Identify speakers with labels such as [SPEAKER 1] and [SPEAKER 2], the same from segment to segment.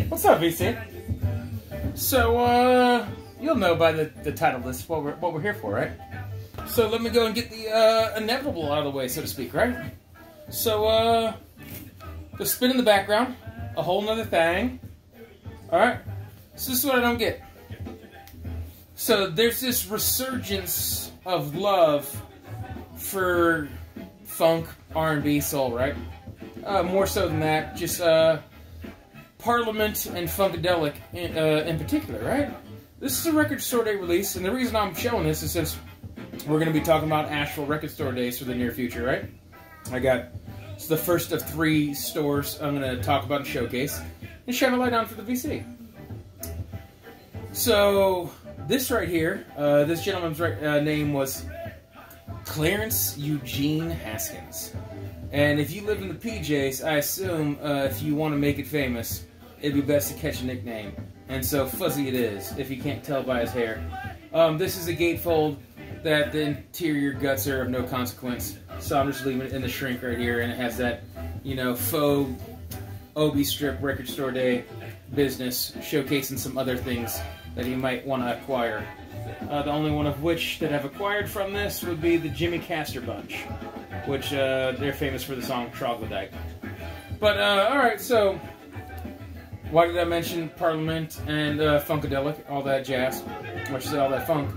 [SPEAKER 1] What's up, VC? So, you'll know by the title list what we're here for, right? So let me go and get the inevitable out of the way, so to speak, right? So, the spin in the background, a whole nother thing. Alright? So this is what I don't get. So there's this resurgence of love for funk, R&B, soul, right? More so than that, just Parliament and Funkadelic in particular, right? This is a Record Store Day release, and the reason I'm showing this is since we're going to be talking about Asheville Record Store Days for the near future, right? It's the first of 3 stores I'm going to talk about and showcase, and shine a light on for the VC. So, this right here, this gentleman's name was Clarence Eugene Haskins. And if you live in the PJs, I assume if you want to make it famous, it'd be best to catch a nickname. And so Fuzzy it is, if you can't tell by his hair. This is a gatefold that the interior guts are of no consequence. So I'm just leaving it in the shrink right here, and it has that, you know, faux Obi strip Record Store Day business, showcasing some other things that you might want to acquire. The only one of which that I've acquired from this would be the Jimmy Castor Bunch, which they're famous for the song Troglodyte. But, alright, so why did I mention Parliament and Funkadelic, all that jazz, or say all that funk,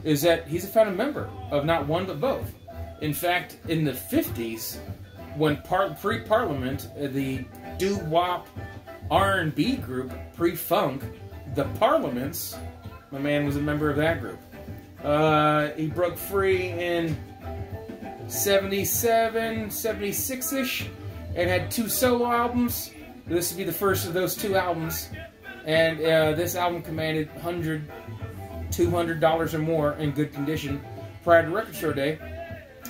[SPEAKER 1] is that he's a founding member of not one but both. In fact, in the 50s, when pre-Parliament, the doo-wop R&B group, pre-funk, the Parliaments, my man was a member of that group. He broke free in 77, 76-ish, and had 2 solo albums. This would be the first of those 2 albums, and this album commanded $100, $200 or more in good condition prior to Record Store Day.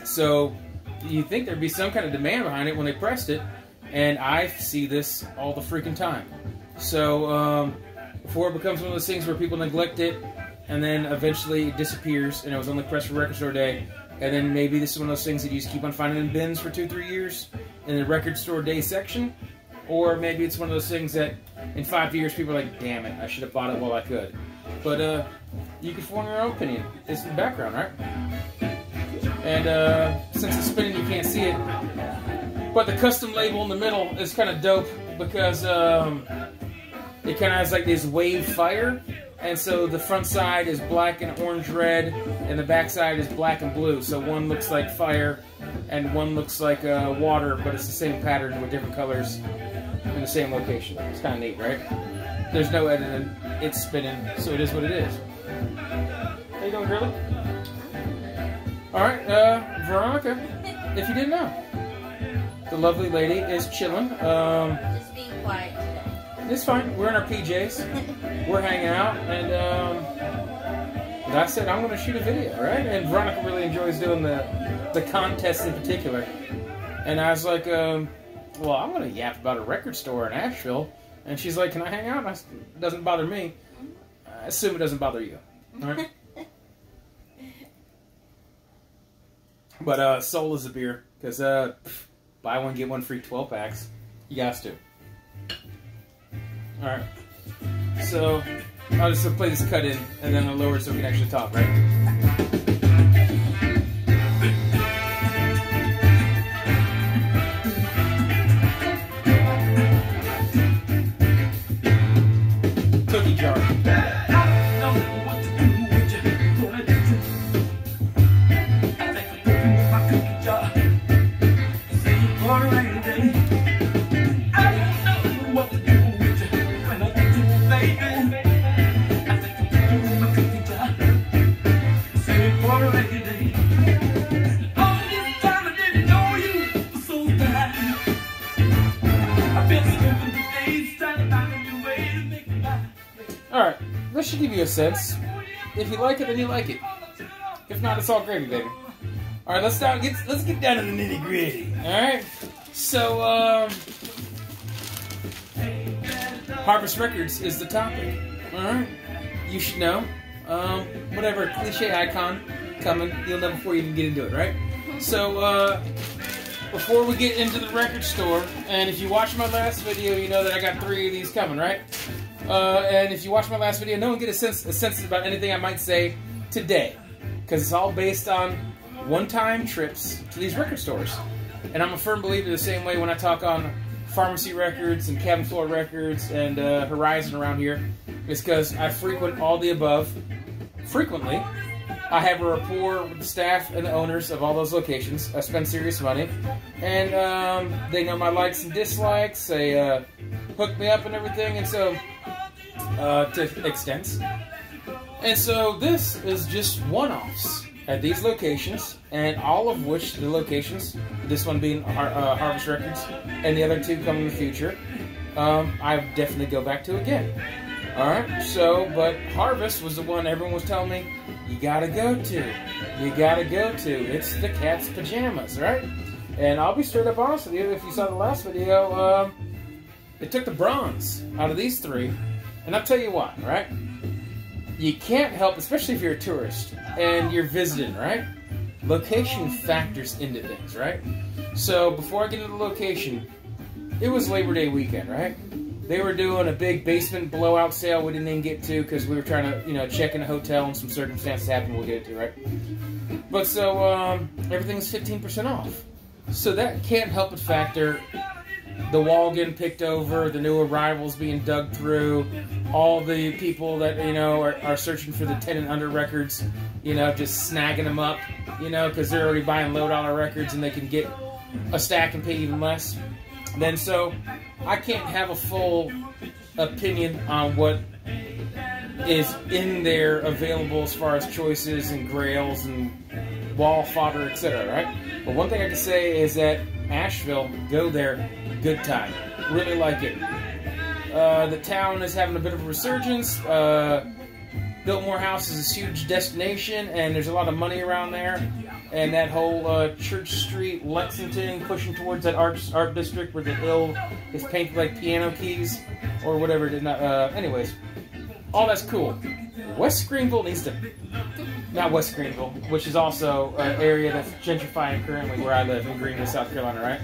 [SPEAKER 1] So you'd think there'd be some kind of demand behind it when they pressed it, and I see this all the freaking time. So before it becomes one of those things where people neglect it, and then eventually it disappears, and it was only pressed for Record Store Day, and then maybe this is one of those things that you just keep on finding in bins for 2-3 years in the Record Store Day section, or maybe it's one of those things that in 5 years people are like, damn it, I should have bought it while I could. But you can form your own opinion. It's in the background, right? And since it's spinning, you can't see it. But the custom label in the middle is kind of dope because it kind of has like this wave fire. And so the front side is black and orange-red, and the back side is black and blue. So one looks like fire, and one looks like water, but it's the same pattern with different colors in the same location. It's kind of neat, right? There's no editing. It's spinning, so it is what it is. How you doing, girlie? Alright, Veronica, if you didn't know, the lovely lady is chilling.
[SPEAKER 2] Just being quiet today.
[SPEAKER 1] It's fine. We're in our PJs. We're hanging out, and I said I'm going to shoot a video, right? And Veronica really enjoys doing the contest in particular. And I was like, well, I'm going to yap about a record store in Asheville. And she's like, can I hang out? And it doesn't bother me. I assume it doesn't bother you. All right? But Soul is a beer, because buy one, get one free 12 packs. You guys to. Alright. So, I'll just play this cut in, and then I'll lower it so we can actually talk, right? Cookie jar. Alright, this should give you a sense. If you like it, then you like it. If not, it's all gravy, baby. Alright, let's get down to the nitty gritty. Alright? So, Harvest Records is the topic. Alright? You should know. whatever cliche icon coming. You'll know before you even get into it, right? So, before we get into the record store, and if you watched my last video, you know that I got 3 of these coming, right? And if you watched my last video, no one get a sense about anything I might say today, because it's all based on one-time trips to these record stores. And I'm a firm believer the same way when I talk on Pharmacy Records and Cabin Floor Records and Horizon around here. It's because I frequent all the above frequently. I have a rapport with the staff and the owners of all those locations. I spend serious money. And they know my likes and dislikes. They hook me up and everything. And so, to extents. And so this is just one-offs at these locations, and all of which the locations, this one being Harvest Records, and the other 2 coming in the future, I definitely go back to again. Alright, so, but Harvest was the one everyone was telling me, you gotta go to. You gotta go to. It's the Cat's Pajamas, right? And I'll be straight up honest with you, if you saw the last video, they took the bronze out of these 3, and I'll tell you why, right? You can't help, especially if you're a tourist and you're visiting, right? Location factors into things, right? So before I get into the location, it was Labor Day weekend, right? They were doing a big basement blowout sale we didn't even get to because we were trying to, check in a hotel and some circumstances happened. We'll get it to, right? But so everything's 15% off. So that can't help but factor the wall getting picked over, the new arrivals being dug through, all the people that, are searching for the 10 and under records, just snagging them up, because they're already buying low-dollar records and they can get a stack and pay even less. Then so, I can't have a full opinion on what is in there available as far as choices and grails and wall fodder, etc., right? But one thing I can say is that Asheville, go there, good time. Really like it. The town is having a bit of a resurgence. Biltmore House is a huge destination, and there's a lot of money around there. And that whole Church Street, Lexington, pushing towards that art district where the hill is painted like piano keys, or whatever it did not. Anyways, all that's cool. West Greenville needs to... Not West Greenville, which is also an area that's gentrifying currently where I live in Greenville, South Carolina, right?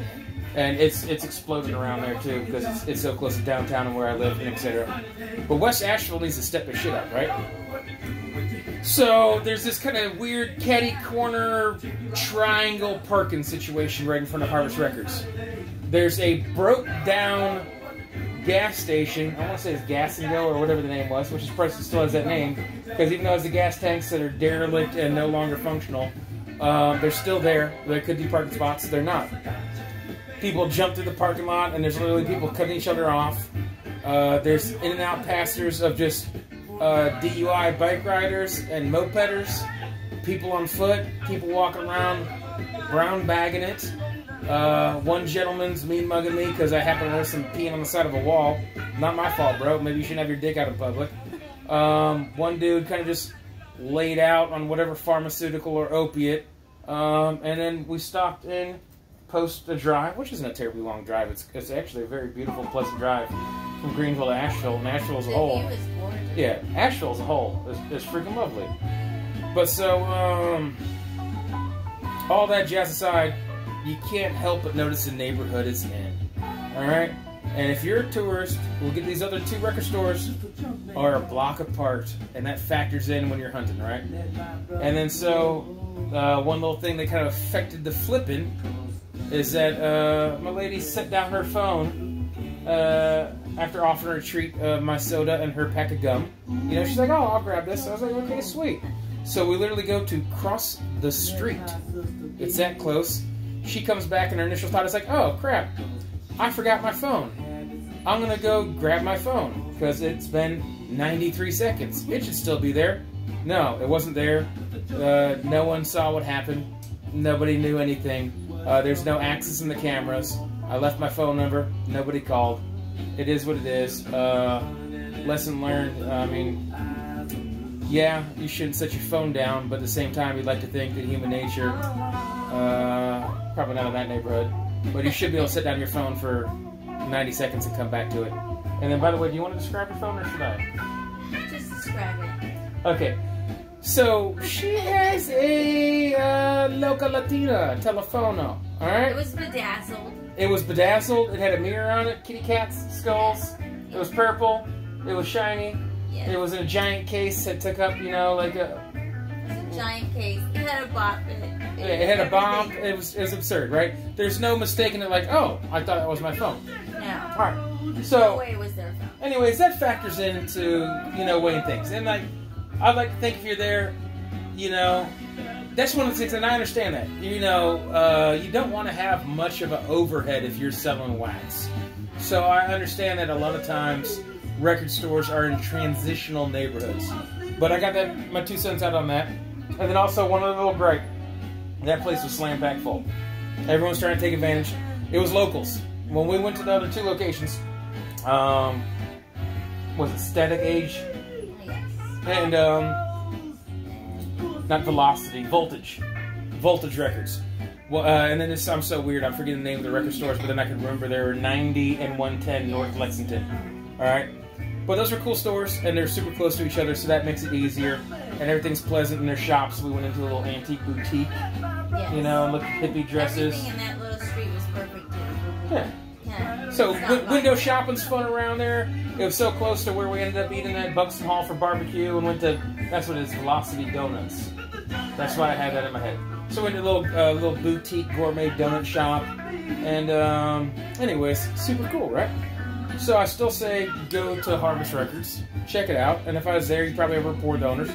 [SPEAKER 1] And it's exploding around there too because it's so close to downtown and where I live, and etc. But West Asheville needs to step their shit up, right? So there's this kind of weird catty corner triangle parking situation right in front of Harvest Records. There's a broke down gas station. I want to say it's Gas and Go or whatever the name was, which is probably still has that name because even though it's the gas tanks that are derelict and no longer functional, they're still there. There could be parking spots. They're not. People jump through the parking lot, and there's literally people cutting each other off. There's in and out passers of just DUI bike riders and mopeders, people on foot, people walking around brown bagging it. One gentleman's mean mugging me because I happen to notice him peeing on the side of a wall. Not my fault, bro. Maybe you shouldn't have your dick out in public. One dude kind of just laid out on whatever pharmaceutical or opiate. And then we stopped in Post a drive, which isn't a terribly long drive. It's actually a very beautiful, pleasant drive from Greenville to Asheville. And Asheville as a whole, yeah, Asheville as a whole is freaking lovely. But so, all that jazz aside, you can't help but notice the neighborhood it's in. All right, and if you're a tourist, we'll get these other 2 record stores are a block apart, and that factors in when you're hunting, right? And then so, one little thing that kind of affected the flipping is that my lady set down her phone after offering her to treat my soda and her pack of gum. She's like, oh, I'll grab this. I was like, okay, sweet. So we literally go to cross the street. It's that close. She comes back and her initial thought is like, oh, crap, I forgot my phone. I'm going to go grab my phone because it's been 93 seconds. It should still be there. No, it wasn't there. No one saw what happened. Nobody knew anything. There's no access in the cameras. I left my phone number. Nobody called. It is what it is. Lesson learned. I mean, yeah, you shouldn't set your phone down, but at the same time, you'd like to think that human nature, probably not in that neighborhood, but you should be able to set down your phone for 90 seconds and come back to it. And then, by the way, do you want to describe your phone or should I?
[SPEAKER 2] Just describe it.
[SPEAKER 1] Okay. So she has a Loca Latina Telefono. All right.
[SPEAKER 2] It was bedazzled.
[SPEAKER 1] It was bedazzled. It had a mirror on it, kitty cats, skulls. It was purple. It was shiny.
[SPEAKER 2] Yes.
[SPEAKER 1] It was in a giant case that took up, you know, like a...
[SPEAKER 2] It was a giant case. It had a bomb in it.
[SPEAKER 1] It had a bomb. It was absurd, right? There's no mistaking it like, oh, I thought that was my phone.
[SPEAKER 2] No.
[SPEAKER 1] All right.
[SPEAKER 2] No
[SPEAKER 1] So,
[SPEAKER 2] way it was their phone.
[SPEAKER 1] anyways, that factors into, you know, weighing things. And, like, I'd like to think if you're there, you know, that's one of the things, and I understand that. You know, you don't want to have much of an overhead if you're selling wax. So I understand that a lot of times record stores are in transitional neighborhoods. But I got my 2 cents out on that. And then also one other little gripe. That place was slam packed full. Everyone's trying to take advantage. It was locals. When we went to the other 2 locations, was it Static Age?
[SPEAKER 2] Yes.
[SPEAKER 1] And, not Velocity, Voltage. Voltage Records. Well, and then this, I'm so weird, I'm forgetting the name of the record stores, but then I can remember there were 90 and 110 North Lexington. Alright? But those were cool stores, and they're super close to each other, so that makes it easier. And everything's pleasant in their shops. We went into a little antique boutique,
[SPEAKER 2] Yes.
[SPEAKER 1] you know, and looked at hippie dresses.
[SPEAKER 2] Everything in that little street was perfect too.
[SPEAKER 1] Yeah.
[SPEAKER 2] Yeah.
[SPEAKER 1] So,
[SPEAKER 2] It's not
[SPEAKER 1] window
[SPEAKER 2] like-
[SPEAKER 1] shopping's fun around there. It was so close to where we ended up eating at Buxton Hall for barbecue and went to, that's what it is, Velocity Donuts. That's why I had that in my head. So we went to a little boutique gourmet donut shop. And, anyways, super cool, right? So I still say go to Harvest Records, check it out. And if I was there, you'd probably have rapport donors.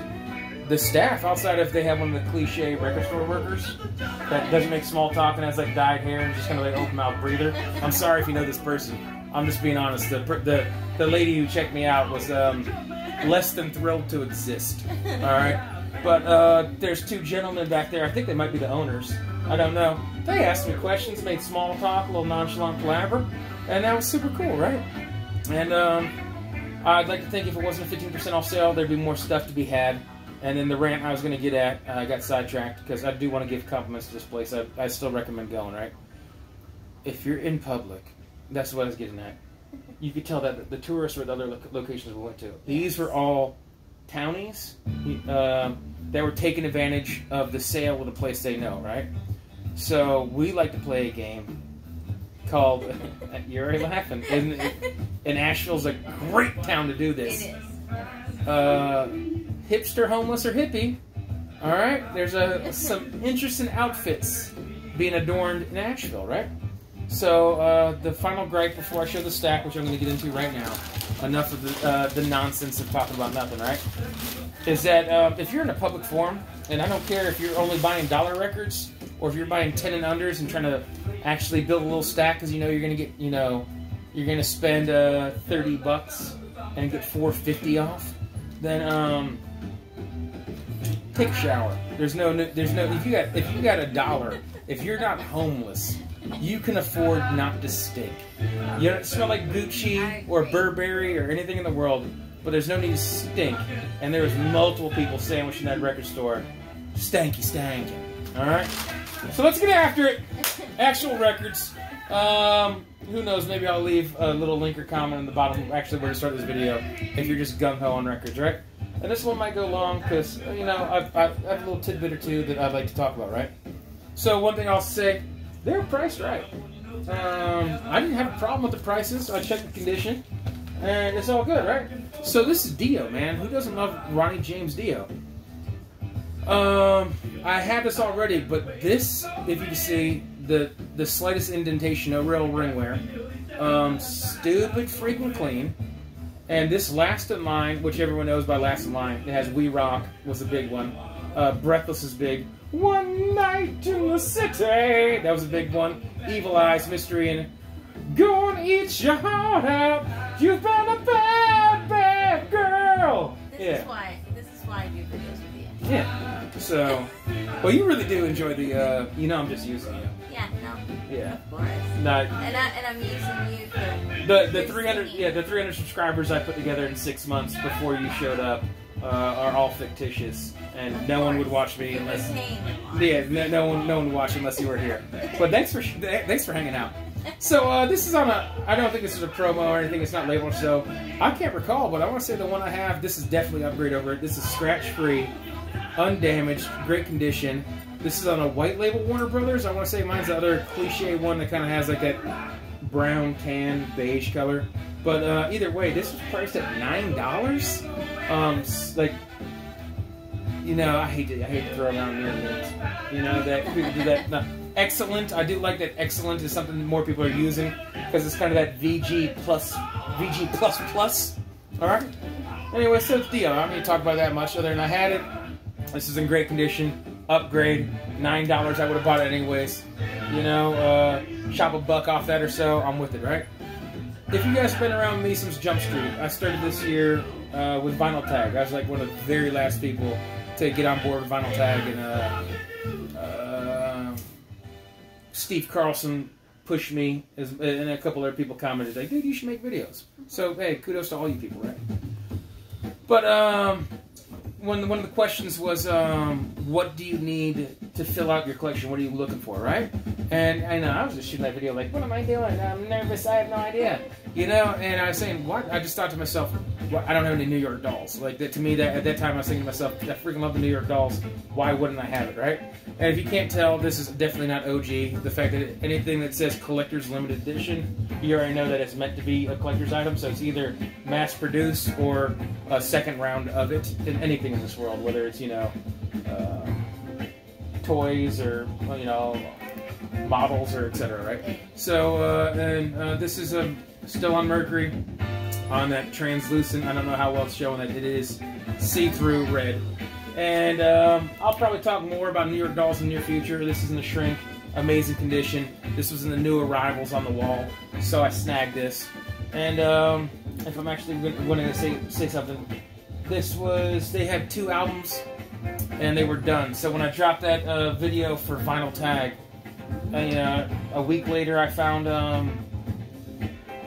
[SPEAKER 1] The staff, outside if they have one of the cliche record store workers that doesn't make small talk and has like dyed hair and just kind of like open mouth breather. I'm sorry if you know this person. I'm just being honest. The lady who checked me out was less than thrilled to exist. All right, but there's 2 gentlemen back there. I think they might be the owners. I don't know. They asked me questions, made small talk, a little nonchalant palaver, and that was super cool, right? And I'd like to think if it wasn't a 15% off sale, there'd be more stuff to be had. And then the rant I was going to get at, I got sidetracked because I do want to give compliments to this place. I still recommend going, right? If you're in public, that's what I was getting at. You could tell that the tourists were at the other locations we went to. These were all townies that were taking advantage of the sale of the place they know, right? So we like to play a game called, you're already laughing, and Asheville's a great town to do this.
[SPEAKER 2] It is.
[SPEAKER 1] Hipster, homeless, or hippie. All right, there's some interesting outfits being adorned in Asheville, right? So the final gripe before I show the stack, which I'm going to get into right now, enough of the nonsense of talking about nothing, right? Is that if you're in a public forum, and I don't care if you're only buying dollar records or if you're buying 10 and unders and trying to actually build a little stack because you know you're going to get, you know, you're going to spend $30 and get $4.50 off, then take a shower. There's no if you got $1, if you're not homeless, you can afford not to stink. You don't smell like Gucci or Burberry or anything in the world, but there's no need to stink. And there was multiple people sandwiched in that record store. Stanky. Alright? So let's get after it. Actual records. Who knows, maybe I'll leave a little link or comment in the bottom, actually where to start this video, if you're just gung-ho on records, right? And this one might go long because, you know, I have a little tidbit or two that I'd like to talk about, right? So one thing I'll say, they're priced right. I didn't have a problem with the prices. I checked the condition, and it's all good, right? So this is Dio, man. Who doesn't love Ronnie James Dio? I have this already, but this, if you can see, the slightest indentation, no real ring wear. Stupid freaking clean. And this Last in Line, which everyone knows by Last in Line, it has We Rock, was a big one. Breathless is big. One Night in the City, that was a big one. Evil Eyes, Mystery, and Go and Eat Your Heart Out. You've been a bad, bad girl.
[SPEAKER 2] This is why I do videos with you.
[SPEAKER 1] Yeah. So, well, you really do enjoy the, you know I'm just using you.
[SPEAKER 2] Yeah, no.
[SPEAKER 1] Yeah.
[SPEAKER 2] Of course.
[SPEAKER 1] Not,
[SPEAKER 2] And I'm using you for
[SPEAKER 1] the 300, yeah, the 300 subscribers I put together in 6 months before you showed up are all fictitious, and no one would watch me unless, no one would watch unless you were here. But thanks for hanging out. So this is on I don't think this is a promo or anything. It's not labeled, so I can't recall. But I want to say the one I have. This is definitely upgrade over it. This is scratch free. undamaged, great condition. This is on a white label Warner Brothers. I want to say mine's the other cliche one that kind of has like that brown, tan, beige color. But either way, this was priced at $9. Like, you know, I hate to throw around millions. You know, that people do that. No, excellent. I do like that excellent is something that more people are using because it's kind of that VG plus. All right. Anyway, so it's the deal. I'm not going to talk about that much other than I had it. This is in great condition. Upgrade. $9. I would have bought it anyways. You know, chop a buck off that or so. I'm with it, right? If you guys have been around me since Jump Street, I started this year with Vinyl Tag. I was like one of the very last people to get on board with Vinyl Tag, and Steve Carlson pushed me, and a couple other people commented, like, dude, you should make videos. So, hey, kudos to all you people, right? But one of the questions was, what do you need to fill out your collection? What are you looking for, right? And I know I was just shooting that video like, what am I doing? I'm nervous. I have no idea. You know, and I was saying, what? I just thought to myself, well, I don't have any New York Dolls. Like, that, to me, that at that time, I was thinking to myself, I freaking love the New York Dolls. Why wouldn't I have it, right? And if you can't tell, this is definitely not OG. The fact that anything that says collector's limited edition, you already know that it's meant to be a collector's item. So it's either mass-produced or a second round of it in anything in this world, whether it's, you know, toys or, you know, models or etc. Right? So this is still on Mercury, on that translucent. I don't know how well it's showing that it is see-through red. And I'll probably talk more about New York Dolls in the near future. This is in the shrink, amazing condition. This was in the new arrivals on the wall, so I snagged this. And if I'm actually going to say something, they had 2 albums and they were done. So when I dropped that video for Vinyl Tag, a week later I found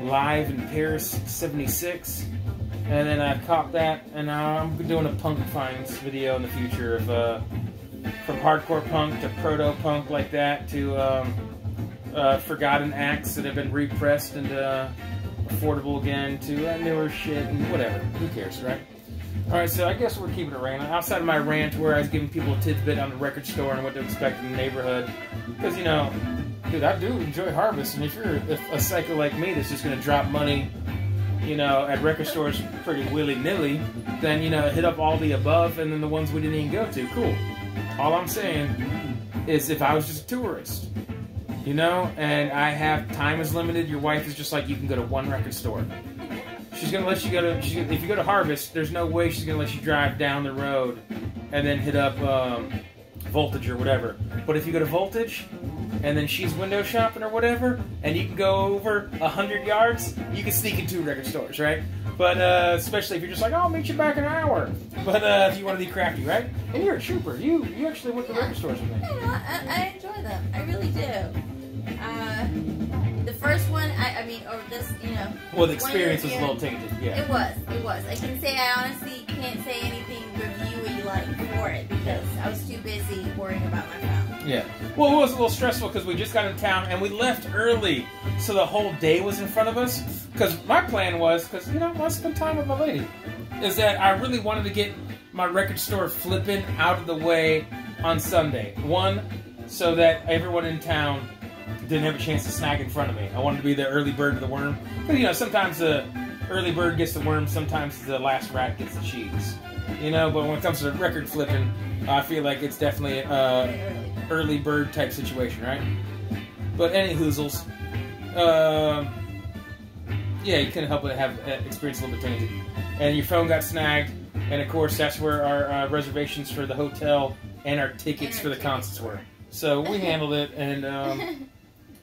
[SPEAKER 1] Live in Paris '76, and then I caught that, and now I'm doing a punk finds video in the future of from hardcore punk to proto punk like that to forgotten acts that have been repressed and affordable again to newer shit and whatever. Who cares, right? Alright, so I guess we're keeping it random. Outside of my rant where I was giving people a tidbit on the record store and what to expect in the neighborhood. Because, you know, dude, I do enjoy Harvest, and if you're a psycho like me that's just going to drop money, you know, at record stores pretty willy-nilly, then, you know, hit up all the above and then the ones we didn't even go to. Cool. All I'm saying is if I was just a tourist, you know, and I have time is limited, your wife is just like, you can go to one record store. She's going to let you go to, if you go to Harvest, there's no way she's going to let you drive down the road and then hit up Voltage or whatever. But if you go to Voltage and then she's window shopping or whatever, and you can go over 100 yards, you can sneak into 2 record stores, right? But especially if you're just like, oh, I'll meet you back in an hour. But if you want to be crafty, right? And you're a trooper. You actually went to record stores with me.
[SPEAKER 2] You know, I enjoy them. I really do. The first one, I mean, or this, you know.
[SPEAKER 1] Well, the experience was a little tainted, yeah.
[SPEAKER 2] It was. I can say I honestly can't say anything reviewy like for it because I was too busy worrying about my phone.
[SPEAKER 1] Yeah. Well, it was a little stressful because we just got in town and we left early, so the whole day was in front of us. Because my plan was, because, you know, I spend time with my lady, is that I really wanted to get my record store flipping out of the way on Sunday. One, so that everyone in town didn't have a chance to snag in front of me. I wanted to be the early bird to the worm. But, you know, sometimes the early bird gets the worm, sometimes the last rat gets the cheese. You know, but when it comes to record flipping, I feel like it's definitely an early bird type situation, right? But any hoozles, yeah, you couldn't help but have experience a little bit tainted. And your phone got snagged, and of course that's where our reservations for the hotel and our tickets for the concerts were. So we handled it, and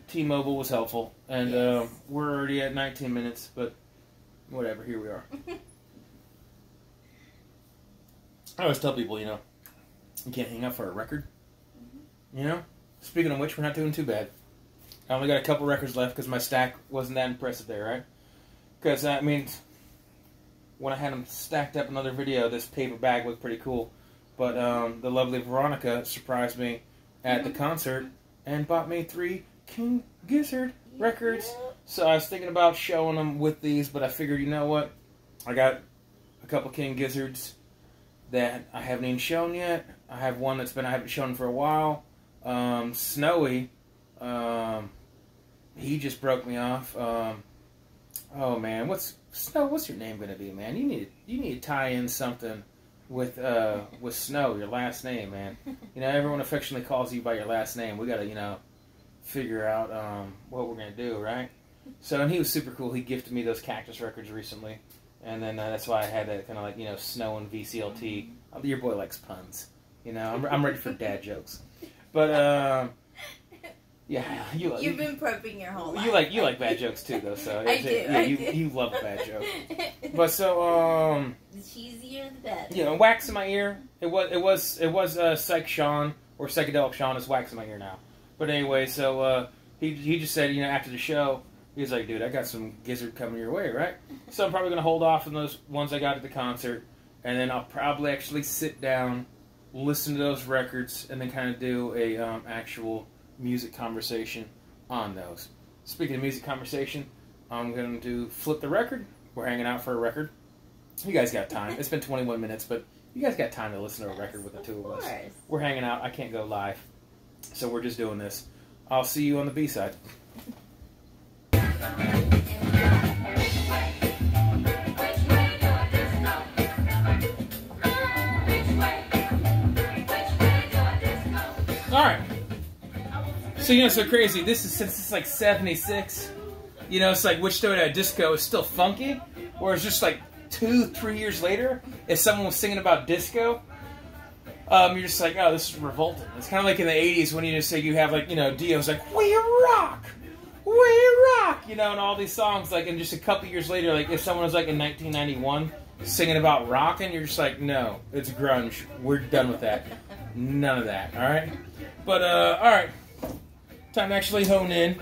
[SPEAKER 1] T-Mobile was helpful, and we're already at 19 minutes, but whatever, here we are. I always tell people, you know, you can't hang up for a record. You know? Speaking of which, we're not doing too bad. I only got a couple records left because my stack wasn't that impressive there, right? Because, I mean, when I had them stacked up in another video, this paper bag looked pretty cool. But the lovely Veronica surprised me at the concert and bought me 3 King Gizzard records. So I was thinking about showing them with these, but I figured, you know what? I got a couple King Gizzards. that I haven't even shown yet. I have one I haven't shown for a while. Snowy, he just broke me off. Oh man, what's your name gonna be, man? You need to tie in something with Snow, your last name, man. You know, everyone affectionately calls you by your last name. We gotta, figure out what we're gonna do, right? So, and he was super cool. He gifted me those Cactus records recently, and then that's why I had that kind of like Snow and VCLT. Your boy likes puns, I'm ready for dad jokes, but yeah,
[SPEAKER 2] you've been prepping your whole life.
[SPEAKER 1] You like bad jokes too, though. So
[SPEAKER 2] I do.
[SPEAKER 1] Yeah, you love a bad joke. But so
[SPEAKER 2] the cheesier the better.
[SPEAKER 1] Wax in my ear. It was Psych Sean or Psychedelic Sean is Wax in my ear now. But anyway, so he just said after the show he was like, dude, I got some gizzard coming your way, right? So I'm probably gonna hold off on those ones I got at the concert, and then I'll probably actually sit down, listen to those records, and then kind of do a actual music conversation on those. Speaking of music conversation, I'm going to flip the record. We're hanging out for a record. You guys got time. It's been 21 minutes, but you guys got time to listen to a record with the two of us. We're hanging out. I can't go live, so we're just doing this. I'll see you on the B-side. Alright. So, so crazy. Since it's like 76, it's like which Toyota disco is still funky, whereas just like 2-3 years later, if someone was singing about disco, you're just like, oh, this is revolting. It's kind of like in the 80s when you just say you have like, Dio's like, we rock, and all these songs, like, and just a couple years later, like if someone was like in 1991 singing about rockin', you're just like, no, it's grunge. We're done with that. None of that, alright? But, alright. Time to actually hone in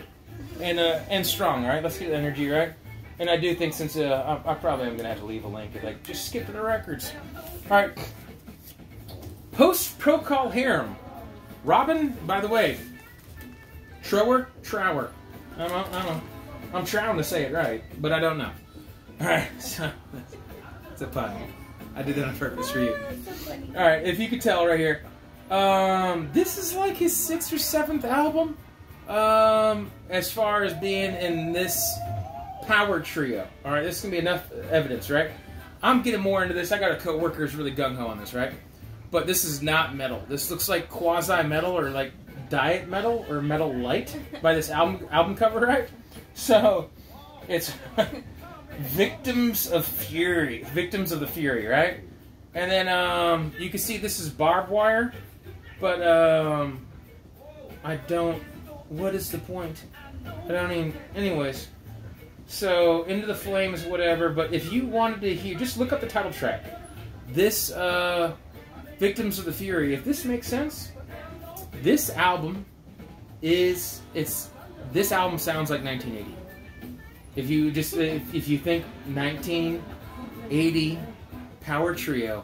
[SPEAKER 1] and strong, right? Let's get the energy, right? And I do think since I probably am going to have to leave a link, like just skip to the records. All right. Post Procol Harum. Robin, by the way. Trower. I don't know. I'm trying to say it right, but I don't know. All right. So, it's a pun. I did that on purpose for you. All right. If you could tell right here. This is like his 6th or 7th album. As far as being in this power trio. Alright, this is going to be enough evidence, right? I'm getting more into this. I got a coworker who's really gung-ho on this, right? But this is not metal. This looks like quasi-metal or like diet metal or metal light by this album cover, right? So, it's Victims of Fury. Victims of the Fury, right? And then, you can see this is barbed wire. But, I don't... What is the point? I don't even... Anyways. So, Into the Flames, whatever. But if you wanted to hear... Just look up the title track. This, Victims of the Fury. If this makes sense, this album is... This album sounds like 1980. If you just... If you think 1980 power trio,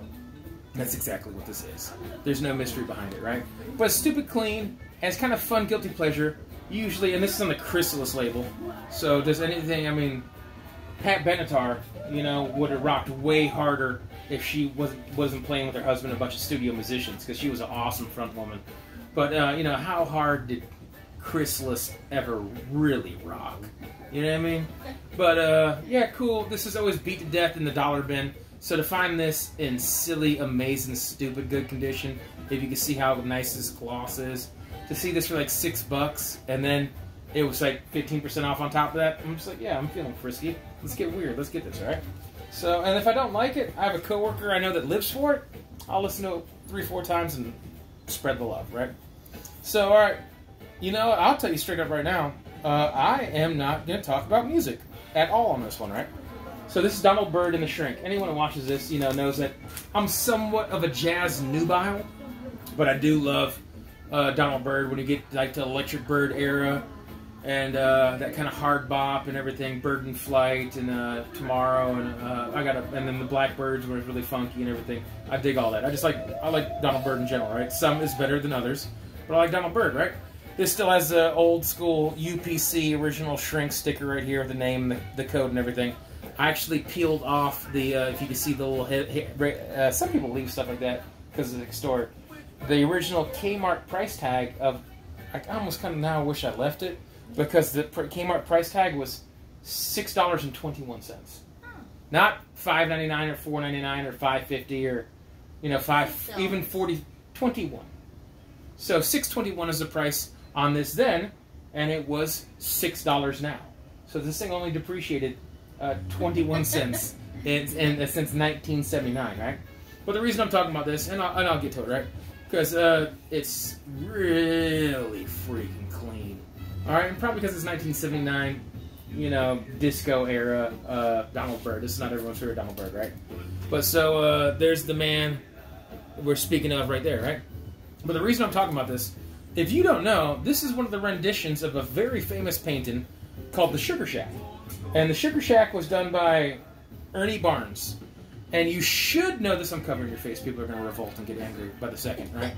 [SPEAKER 1] that's exactly what this is. There's no mystery behind it, right? But it's stupid clean... And it's kind of fun, guilty pleasure. Usually, and this is on the Chrysalis label. So, does anything, I mean, Pat Benatar, would have rocked way harder if she wasn't playing with her husband and a bunch of studio musicians, because she was an awesome front woman. But, how hard did Chrysalis ever really rock? You know what I mean? But, yeah, cool. This is always beat to death in the dollar bin. So to find this in silly, amazing, stupid good condition, if you can see how nice this gloss is, to see this for like $6, and then it was like 15% off on top of that, I'm just like, yeah, I'm feeling frisky. Let's get weird. Let's get this, alright? So, and if I don't like it, I have a coworker I know that lives for it. I'll listen to it 3-4 times and spread the love, right? So, alright. I'll tell you straight up right now, I am not going to talk about music at all on this one, right? So this is Donald Byrd and the Shrink. Anyone who watches this, knows that I'm somewhat of a jazz nubile, but I do love Donald Byrd when you get like the Electric Bird era and that kind of hard bop and everything, Bird in Flight and Tomorrow and then the Blackbirds where it's really funky and everything. I dig all that. I like Donald Byrd in general, right? Some is better than others, but I like Donald Byrd, right? This still has the old school UPC original Shrink sticker right here with the name, the code and everything. I actually peeled off the, if you can see the little some people leave stuff like that because it's extort. The original Kmart price tag of, I almost kind of now wish I left it, because the Kmart price tag was $6.21. Not $5.99 or $4.99 or $5.50 or, you know, even $40.21. So $6.21 is the price on this then, and it was $6 now. So this thing only depreciated 21 cents since 1979, right? But the reason I'm talking about this, and I'll get to it, right? Because it's really freaking clean. All right, and probably because it's 1979, you know, disco era Donald Byrd. This is not everyone's favorite Donald Byrd, right? But so there's the man we're speaking of right there, right? But the reason I'm talking about this, if you don't know, this is one of the renditions of a very famous painting called The Sugar Shack. And The Sugar Shack was done by Ernie Barnes. And you should know this. I'm covering your face. People are going to revolt and get angry by the second, right?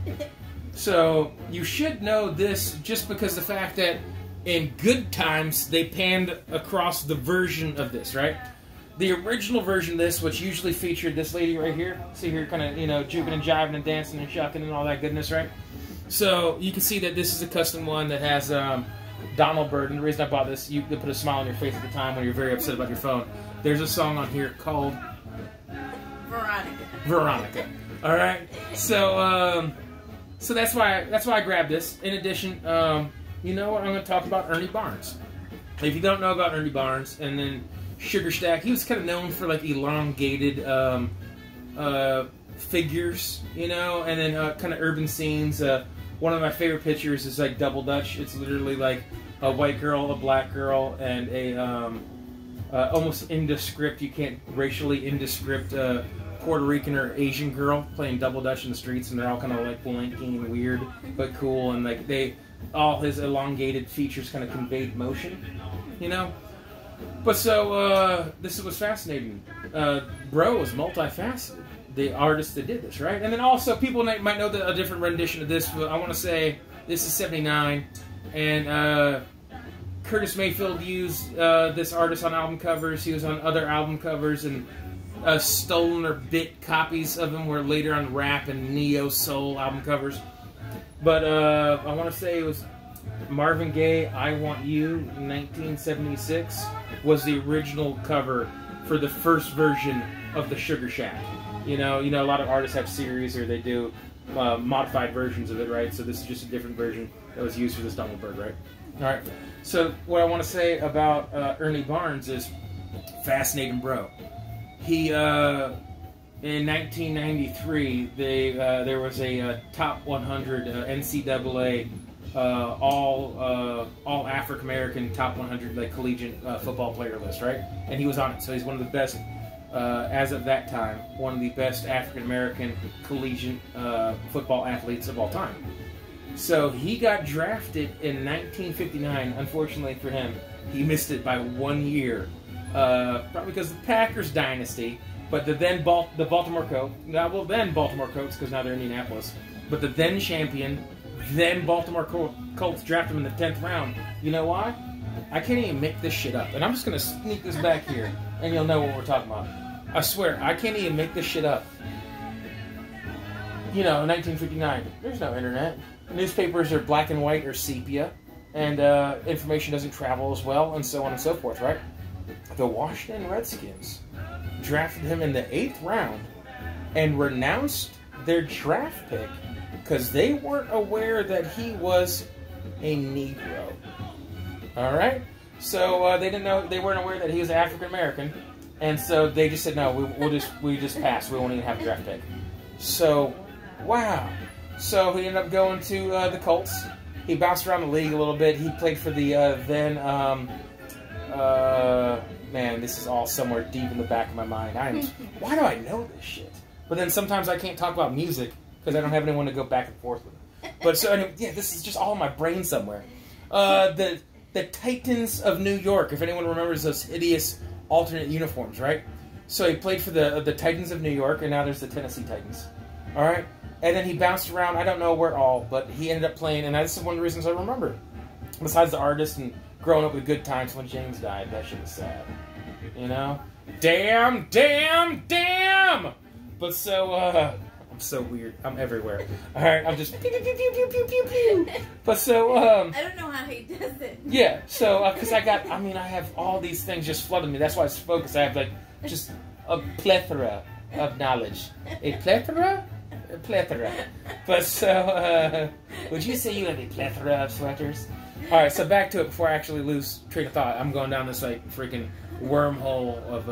[SPEAKER 1] So you should know this just because the fact that in Good Times they panned across the version of this, right? The original version of this, which usually featured this lady right here. See her kind of, you know, juking and jiving and dancing and shucking and all that goodness, right? So you can see that this is a custom one that has Donald Byrd. And the reason I bought this, you put a smile on your face at the time when you're very upset about your phone. There's a song on here called Veronica. All right. So so that's why I grabbed this. In addition, you know what? I'm going to talk about Ernie Barnes. If you don't know about Ernie Barnes, and then Sugar Shack, he was kind of known for like elongated figures, you know, and then kind of urban scenes. One of my favorite pictures is like Double Dutch. It's literally like a white girl, a black girl, and a almost indescript, you can't racially indescript Puerto Rican or Asian girl playing Double Dutch in the streets, and they're all kind of like blinking and weird but cool, and like all his elongated features kind of conveyed motion, you know. But so this was fascinating. Bro was multifaceted, the artist that did this, right? And then also people might know a different rendition of this. But I want to say this is '79, and Curtis Mayfield used this artist on album covers. He was on other album covers, and stolen or bit copies of him were later on rap and neo soul album covers. But I want to say it was Marvin Gaye, "I Want You," 1976, was the original cover for the first version of the Sugar Shack. You know, a lot of artists have series or they do modified versions of it, right? So this is just a different version that was used for this Donald Byrd, right? All right. So what I want to say about Ernie Barnes is fascinating, bro. He in 1993, there was a top 100 NCAA all African American top 100 like collegiate football player list, right? And he was on it, so he's one of the best. As of that time, one of the best African American collegiate football athletes of all time. So he got drafted in 1959. Unfortunately for him, he missed it by 1 year. Probably because of the Packers dynasty, but the Baltimore Colts, Baltimore Colts, because now they're in Indianapolis, but the then champion, then Baltimore Colts drafted him in the 10th round. You know why? I can't even make this shit up. And I'm just going to sneak this back here, and you'll know what we're talking about. I swear, I can't even make this shit up. You know, 1959, there's no internet. Newspapers are black and white or sepia, and information doesn't travel as well, and so on and so forth, right? The Washington Redskins drafted him in the 8th round and renounced their draft pick because they weren't aware that he was a Negro. All right, so they didn't know, they weren't aware that he was African American, and so they just said no, we just pass. We won't even have a draft pick. So, wow. So he ended up going to the Colts. He bounced around the league a little bit. He played for the man, this is all somewhere deep in the back of my mind. Why do I know this shit? But then sometimes I can't talk about music because I don't have anyone to go back and forth with. But so anyway, yeah, this is just all in my brain somewhere. The Titans of New York, if anyone remembers those hideous alternate uniforms, right? So he played for the Titans of New York, and now there's the Tennessee Titans. All right? And then he bounced around, I don't know where all, but he ended up playing, and this is one of the reasons I remember. Besides the artist and growing up with Good Times when James died, that shit was sad. You know? Damn, damn, damn! But so, I'm so weird. I'm everywhere. Alright, I'm just pew, pew, pew, pew, pew, pew, pew. But so,
[SPEAKER 2] I don't know how he does it.
[SPEAKER 1] yeah, so, because I have all these things just flooding me. That's why I was focused. I have, like, just a plethora of knowledge. A plethora? A plethora. But so, would you say you have a plethora of sweaters? Alright, so back to it before I actually lose train of thought. I'm going down this, like, freaking wormhole of,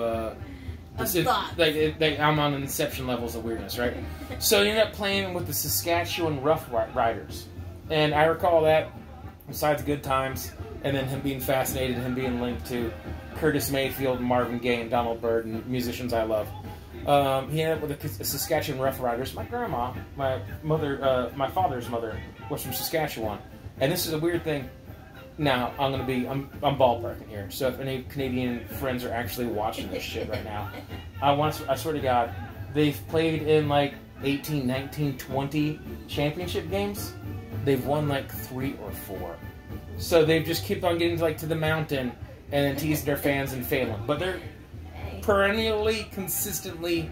[SPEAKER 1] I'm on inception levels of weirdness, right? So you end up playing with the Saskatchewan Rough Riders. And I recall that, besides good times, and then him being fascinated, him being linked to Curtis Mayfield, Marvin Gaye, and Donald Byrd, and musicians I love. He ended up with the Saskatchewan Rough Riders. My grandma, my father's mother, was from Saskatchewan. And this is a weird thing. Now, I'm ballparking here. So if any Canadian friends are actually watching this shit right now, I swear to God, they've played in like 18, 19, 20 championship games. They've won like 3 or 4. So they've just kept on getting to the mountain and then teasing their fans and failing. But they're perennially, consistently,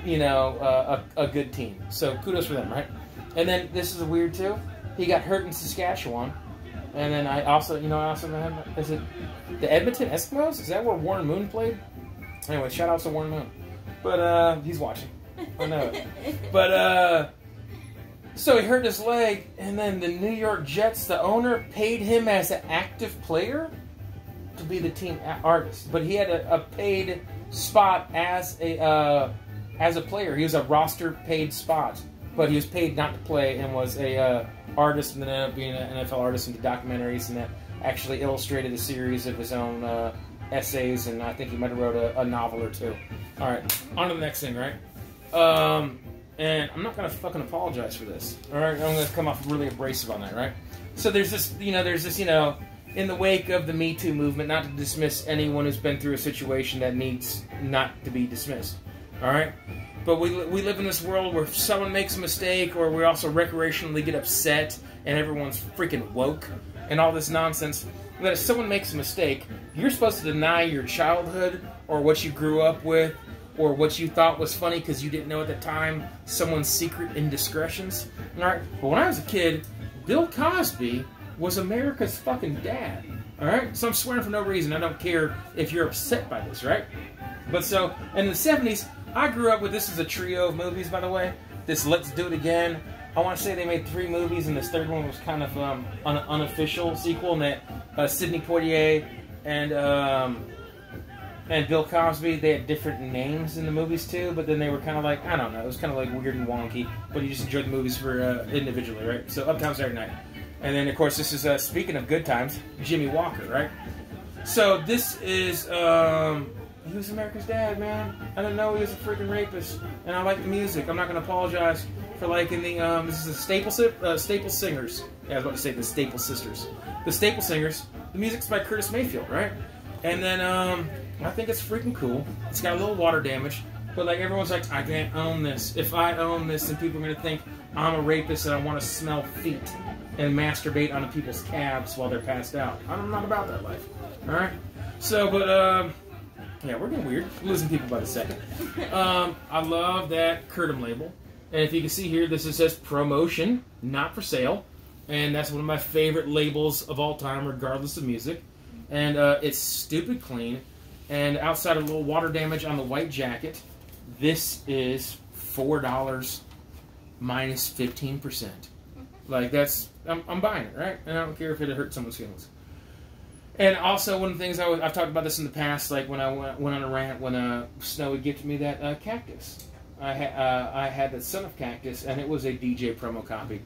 [SPEAKER 1] a good team. So kudos for them, right? And then this is weird too. He got hurt in Saskatchewan. And then I also had, is it the Edmonton Eskimos? Is that where Warren Moon played? Anyway, shout out to Warren Moon. But, he's watching. I know it. But, so he hurt his leg, and then the New York Jets, the owner, paid him as an active player to be the team artist. But he had a paid spot as a player. He was a roster paid spot. But he was paid not to play and was a artist, and then ended up being an NFL artist into documentaries, and then actually illustrated a series of his own essays, and I think he might have wrote a novel or two. All right, on to the next thing, right? And I'm not going to fucking apologize for this. All right, I'm going to come off really abrasive on that, right? So there's this, in the wake of the Me Too movement, not to dismiss anyone who's been through a situation that needs not to be dismissed. All right? But we live in this world where if someone makes a mistake, or we also recreationally get upset, and everyone's freaking woke, and all this nonsense, that if someone makes a mistake, you're supposed to deny your childhood, or what you grew up with, or what you thought was funny because you didn't know at the time someone's secret indiscretions. All right? But when I was a kid, Bill Cosby was America's fucking dad. All right? So I'm swearing for no reason. I don't care if you're upset by this, right? But so, in the 70s, I grew up with, this is a trio of movies, by the way. This Let's Do It Again. I want to say they made 3 movies, and this third one was kind of an unofficial sequel, and that Sidney Poitier and Bill Cosby, they had different names in the movies too, but then they were kind of like, I don't know, it was kind of like weird and wonky, but you just enjoyed the movies for individually, right? So Uptown Saturday Night. And then, of course, this is, speaking of good times, Jimmy Walker, right? So this is, he was America's dad, man. I didn't know he was a freaking rapist. And I like the music. I'm not going to apologize for liking the, this is the Staple Singers. Yeah, I was about to say the Staple Sisters. The Staple Singers. The music's by Curtis Mayfield, right? And then, I think it's freaking cool. It's got a little water damage. But, like, everyone's like, I can't own this. If I own this, then people are going to think I'm a rapist and I want to smell feet and masturbate onto people's calves while they're passed out. I'm not about that life. Alright? So, but, yeah, we're getting weird. We're losing people by the second. I love that Curtum label. And if you can see here, this says promotion, not for sale. And that's one of my favorite labels of all time, regardless of music. And it's stupid clean. And outside of a little water damage on the white jacket, this is $4 minus 15%. Like, that's, I'm buying it, right? And I don't care if it hurts someone's feelings. And also, one of the things I've talked about this in the past, like when I went on a rant when Snowy gifted me that cactus. I had the Son of Cactus, and it was a DJ promo copy.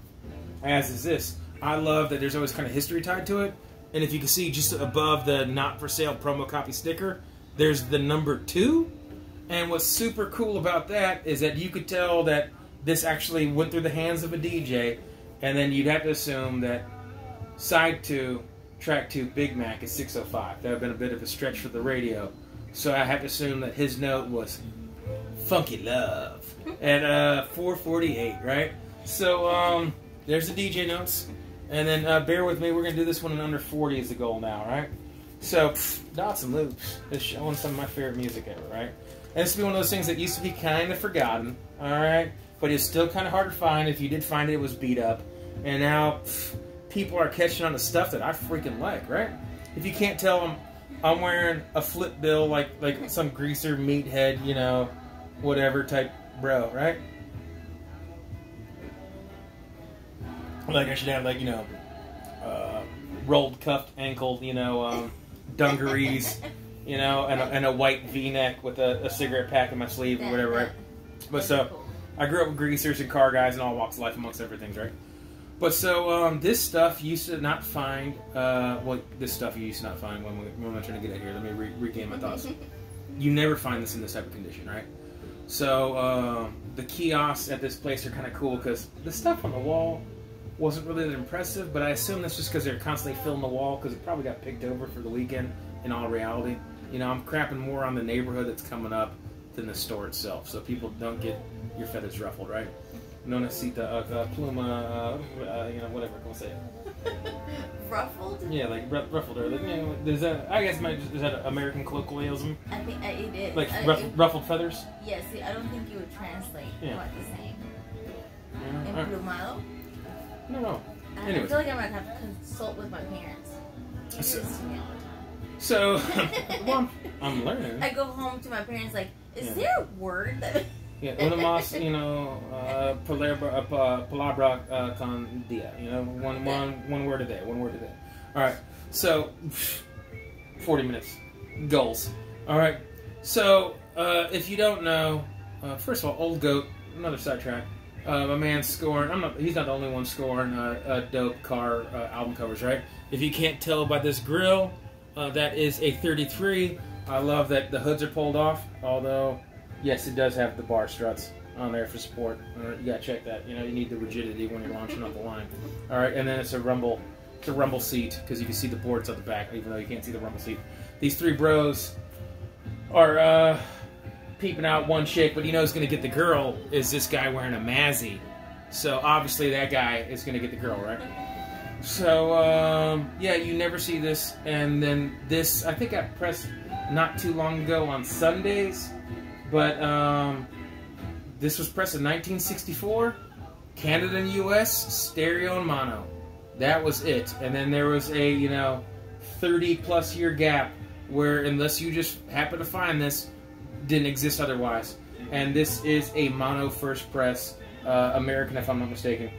[SPEAKER 1] As is this. I love that there's always kind of history tied to it. And if you can see just above the not for sale promo copy sticker, there's the number 2. And what's super cool about that is that you could tell that this actually went through the hands of a DJ, and then you'd have to assume that side 2, track 2, Big Mac is 605. That would have been a bit of a stretch for the radio. So I have to assume that his note was Funky Love at 448, right? So there's the DJ notes. And then bear with me, we're going to do this one in under 40 is the goal now, right? So, Dots and Loops is showing some of my favorite music ever, right? And this would be one of those things that used to be kind of forgotten, alright? But it's still kind of hard to find. If you did find it, it was beat up. And now, people are catching on to stuff that I freaking like, right? If you can't tell, I'm wearing a flip bill like some greaser, meathead, you know, whatever type bro, right? Like I should have, like, you know, rolled cuffed ankle, you know, dungarees, you know, and a white V-neck with a cigarette pack in my sleeve or whatever, right? But so, I grew up with greasers and car guys in all walks of life, amongst everything, right? But so, this stuff you used to not find, this stuff you used to not find when I'm trying to get out here. Let me regain my thoughts. You never find this in this type of condition, right? So, the kiosks at this place are kind of cool because the stuff on the wall wasn't really that impressive, but I assume that's just because they're constantly filling the wall because it probably got picked over for the weekend in all reality. You know, I'm crapping more on the neighborhood that's coming up than the store itself, so people don't get your feathers ruffled, right? No necesita pluma, you know, whatever I'm going to say.
[SPEAKER 2] Ruffled?
[SPEAKER 1] Yeah, like ruffled, or like, you know, is that, I guess, is that an American colloquialism?
[SPEAKER 2] I think it is.
[SPEAKER 1] Like ruffled feathers?
[SPEAKER 2] Yes, yeah, I don't think you would translate what the same.
[SPEAKER 1] Yeah.
[SPEAKER 2] Emplumado?
[SPEAKER 1] No.
[SPEAKER 2] I feel like I'm going to have to consult with my parents.
[SPEAKER 1] So well, I'm learning.
[SPEAKER 2] I go home to my parents like, is there a word that...
[SPEAKER 1] Yeah, una más, you know, palabra con dia. You know, one word a day, one word a day. All right, so 40 minutes goals. All right, so if you don't know, first of all, Old Goat, another sidetrack. My man's scoring. He's not the only one scoring dope car album covers, right? If you can't tell by this grill, that is a 33. I love that the hoods are pulled off, although. Yes, it does have the bar struts on there for support. You gotta check that. You know, you need the rigidity when you're launching off the line. All right, and then it's a rumble seat because you can see the boards at the back, even though you can't see the rumble seat. These three bros are peeping out one chick, but you know who's gonna get the girl is this guy wearing a Mazzy. So obviously that guy is gonna get the girl, right? So yeah, you never see this, and then this I think I pressed not too long ago on Sundays. But this was pressed in 1964, Canada and U.S., stereo and mono. That was it. And then there was a, you know, 30-plus year gap where, unless you just happen to find this, didn't exist otherwise. And this is a mono first press, American, if I'm not mistaken.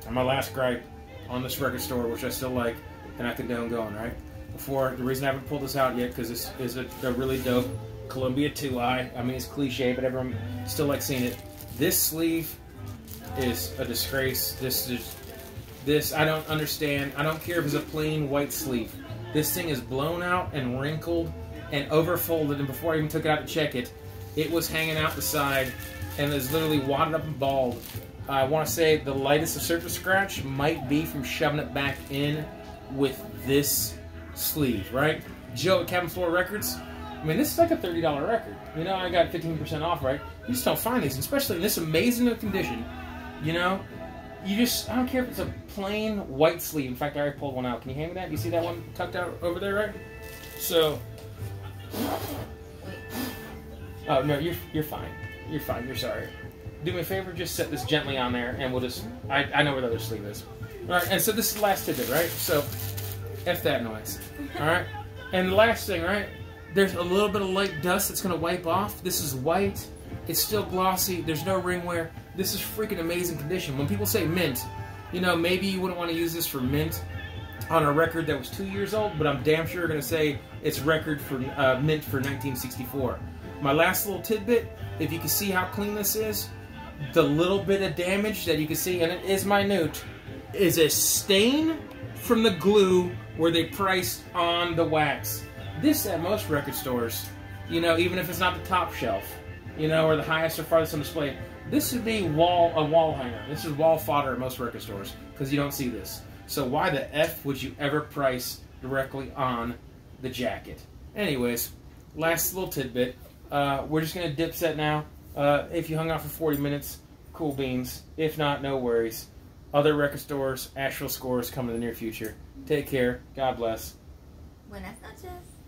[SPEAKER 1] And my last gripe on this record store, which I still like, and I condone going, right? The reason I haven't pulled this out yet, because this is a really dope Columbia 2i. I mean, it's cliche, but everyone still likes seeing it. This sleeve is a disgrace. This I don't understand. I don't care if it's a plain white sleeve. This thing is blown out and wrinkled and overfolded, and before I even took it out to check it, it was hanging out the side and is literally wadded up and bald. I want to say the lightest of surface scratch might be from shoving it back in with this sleeve, right? Joe at Cabin Floor Records. I mean, this is like a $30 record. You know, I got 15% off, right? You just don't find these, especially in this amazing condition. You know, I don't care if it's a plain white sleeve. In fact, I already pulled one out. Can you hand me that? You see that one tucked out over there, right? So, oh no, you're fine. You're fine. You're sorry. Do me a favor, just set this gently on there, and we'll just. I know where the other sleeve is. All right, and so this is the last tidbit, right? So, F that noise. All right, and the last thing, right? There's a little bit of light dust that's going to wipe off. This is white. It's still glossy. There's no ring wear. This is freaking amazing condition. When people say mint, you know, maybe you wouldn't want to use this for mint on a record that was 2 years old, but I'm damn sure going to say it's record for mint for 1964. My last little tidbit, if you can see how clean this is, the little bit of damage that you can see, and it is minute, is a stain from the glue where they priced on the wax. This at most record stores, you know, even if it's not the top shelf, you know, or the highest or farthest on display, this would be a wall hanger. This is wall fodder at most record stores because you don't see this. So why the F would you ever price directly on the jacket? Anyways, last little tidbit. We're just going to dip set now. If you hung out for 40 minutes, cool beans. If not, no worries. Other record stores, Asheville scores coming in the near future. Take care. God bless.
[SPEAKER 2] Buenas noches.